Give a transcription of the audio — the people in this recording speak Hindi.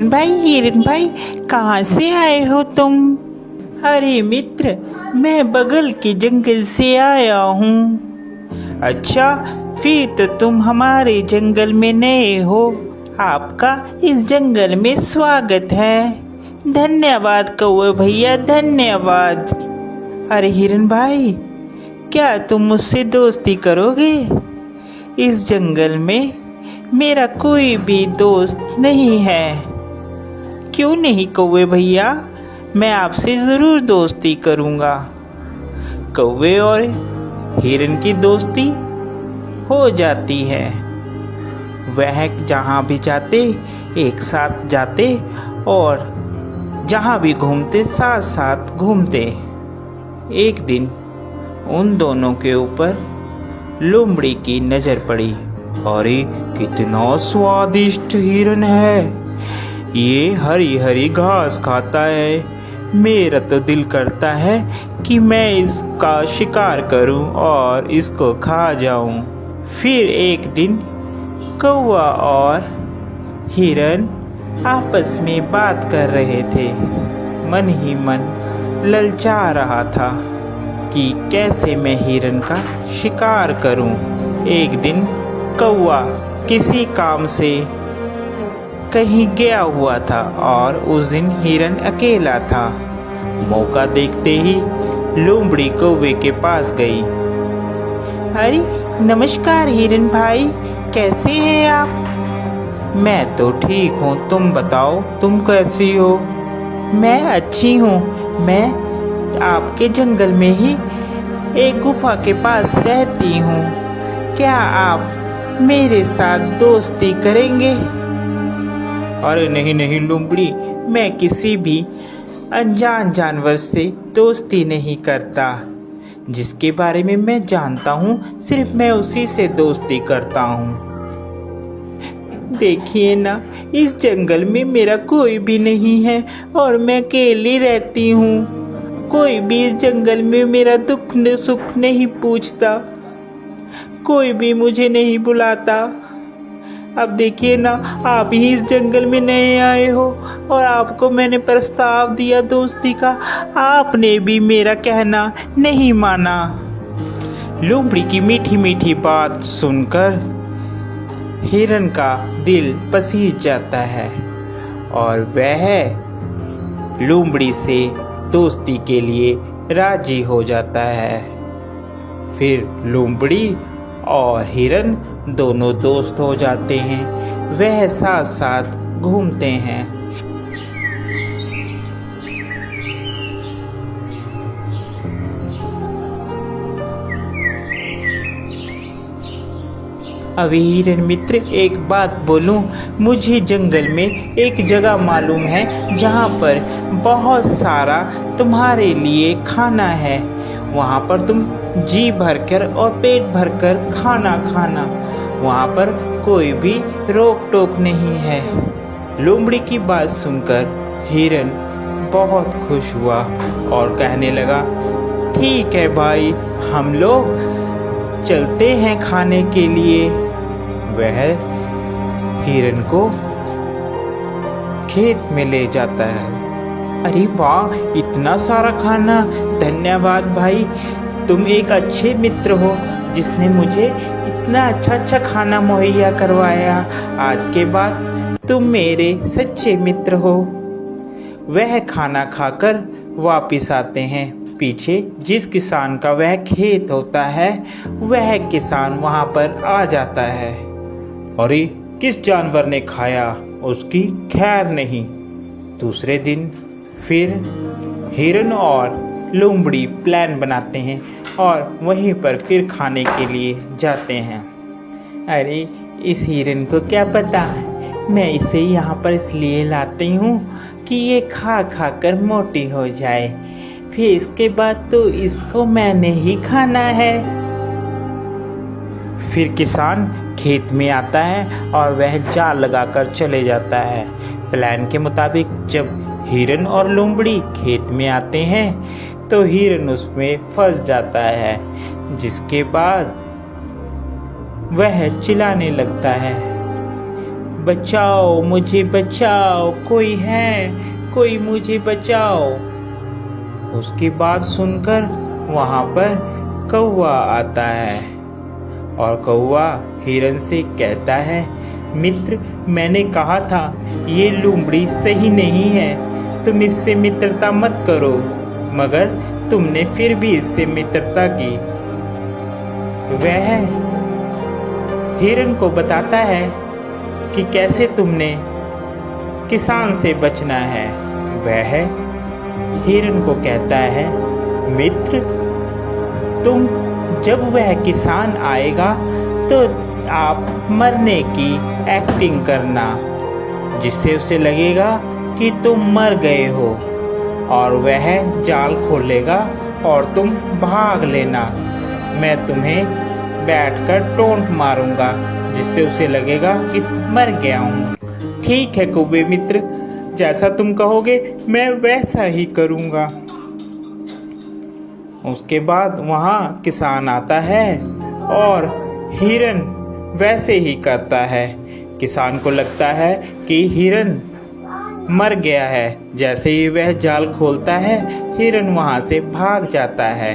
भाई हिरन भाई, कहाँ से आए हो तुम? अरे मित्र, मैं बगल के जंगल से आया हूँ। अच्छा, फिर तो तुम हमारे जंगल में नए हो। आपका इस जंगल में स्वागत है। धन्यवाद कौवे भैया, धन्यवाद। अरे हिरन भाई, क्या तुम मुझसे दोस्ती करोगे? इस जंगल में मेरा कोई भी दोस्त नहीं है। क्यों नहीं कौवे भैया, मैं आपसे ज़रूर दोस्ती करूँगा। कौवे और हिरन की दोस्ती हो जाती है। वह जहाँ भी जाते एक साथ जाते और जहाँ भी घूमते साथ साथ घूमते। एक दिन उन दोनों के ऊपर लोमड़ी की नज़र पड़ी। अरे कितना स्वादिष्ट हिरन है, ये हरी हरी घास खाता है। मेरा तो दिल करता है कि मैं इसका शिकार करूं और इसको खा जाऊं। फिर एक दिन कौवा और हिरन आपस में बात कर रहे थे। मन ही मन ललचा रहा था कि कैसे मैं हिरन का शिकार करूं। एक दिन कौवा किसी काम से कहीं गया हुआ था और उस दिन हिरन अकेला था। मौका देखते ही लोमड़ी कौवे के पास गई। अरे नमस्कार हिरन भाई, कैसे हैं आप? मैं तो ठीक हूँ, तुम बताओ तुम कैसी हो? मैं अच्छी हूँ। मैं आपके जंगल में ही एक गुफा के पास रहती हूँ। क्या आप मेरे साथ दोस्ती करेंगे? अरे नहीं नहीं लोमड़ी, मैं किसी भी अनजान जानवर से दोस्ती नहीं करता। जिसके बारे में मैं जानता हूँ सिर्फ मैं उसी से दोस्ती करता हूँ। देखिए ना, इस जंगल में मेरा कोई भी नहीं है और मैं अकेली रहती हूँ। कोई भी इस जंगल में मेरा दुख सुख नहीं पूछता, कोई भी मुझे नहीं बुलाता। अब देखिए ना, आप ही इस जंगल में नए आए हो और आपको मैंने प्रस्ताव दिया दोस्ती का, आपने भी मेरा कहना नहीं माना। लोमड़ी की मीठी मीठी बात सुनकर हिरन का दिल पसीज जाता है और वह लोमड़ी से दोस्ती के लिए राजी हो जाता है। फिर लोमड़ी और हिरन दोनों दोस्त हो जाते हैं। वह साथ साथ घूमते हैं। अभी हिरन मित्र, एक बात बोलूं, मुझे जंगल में एक जगह मालूम है जहाँ पर बहुत सारा तुम्हारे लिए खाना है। वहाँ पर तुम जी भरकर और पेट भरकर खाना खाना। वहाँ पर कोई भी रोक टोक नहीं है। लोमड़ी की बात सुनकर हिरन बहुत खुश हुआ और कहने लगा, ठीक है भाई, हम लोग चलते हैं खाने के लिए। वह हिरन को खेत में ले जाता है। अरे वाह, इतना सारा खाना! धन्यवाद भाई, तुम एक अच्छे मित्र हो जिसने मुझे इतना अच्छा खाना मुहैया करवाया। आज के बाद तुम मेरे सच्चे मित्र हो। वह खाना खाकर वापिस आते हैं। पीछे जिस किसान का वह खेत होता है, वह किसान वहाँ पर आ जाता है। अरे किस जानवर ने खाया, उसकी खैर नहीं। दूसरे दिन फिर हिरन और लोमड़ी प्लान बनाते हैं और वहीं पर फिर खाने के लिए जाते हैं। अरे इस हिरन को क्या पता, मैं इसे यहाँ पर इसलिए लाती हूँ कि ये खा खा कर मोटी हो जाए, फिर इसके बाद तो इसको मैंने ही खाना है। फिर किसान खेत में आता है और वह जाल लगाकर चले जाता है। प्लान के मुताबिक जब हिरन और लोमड़ी खेत में आते हैं तो हिरन उसमें फंस जाता है, जिसके बाद वह चिल्लाने लगता है, बचाओ, मुझे बचाओ, कोई है, कोई मुझे बचाओ। उसकी बात सुनकर वहाँ पर कौवा आता है और कौवा हिरन से कहता है, मित्र, मैंने कहा था ये लोमड़ी सही नहीं है, तुम इससे मित्रता मत करो, मगर तुमने फिर भी इससे मित्रता की। वह हिरन को बताता है कि कैसे तुमने किसान से बचना है। वह हिरन को कहता है, मित्र, तुम जब वह किसान आएगा तो आप मरने की एक्टिंग करना, जिससे उसे लगेगा कि तुम मर गए हो, और वह जाल खोलेगा और तुम भाग लेना। मैं तुम्हें बैठकर टोंट मारूंगा, जिससे उसे लगेगा कि मर गया हूँ। ठीक है कौवे मित्र, जैसा तुम कहोगे मैं वैसा ही करूँगा। उसके बाद वहाँ किसान आता है और हिरन वैसे ही करता है। किसान को लगता है कि हिरन मर गया है। जैसे ही वह जाल खोलता है, हिरन वहाँ से भाग जाता है।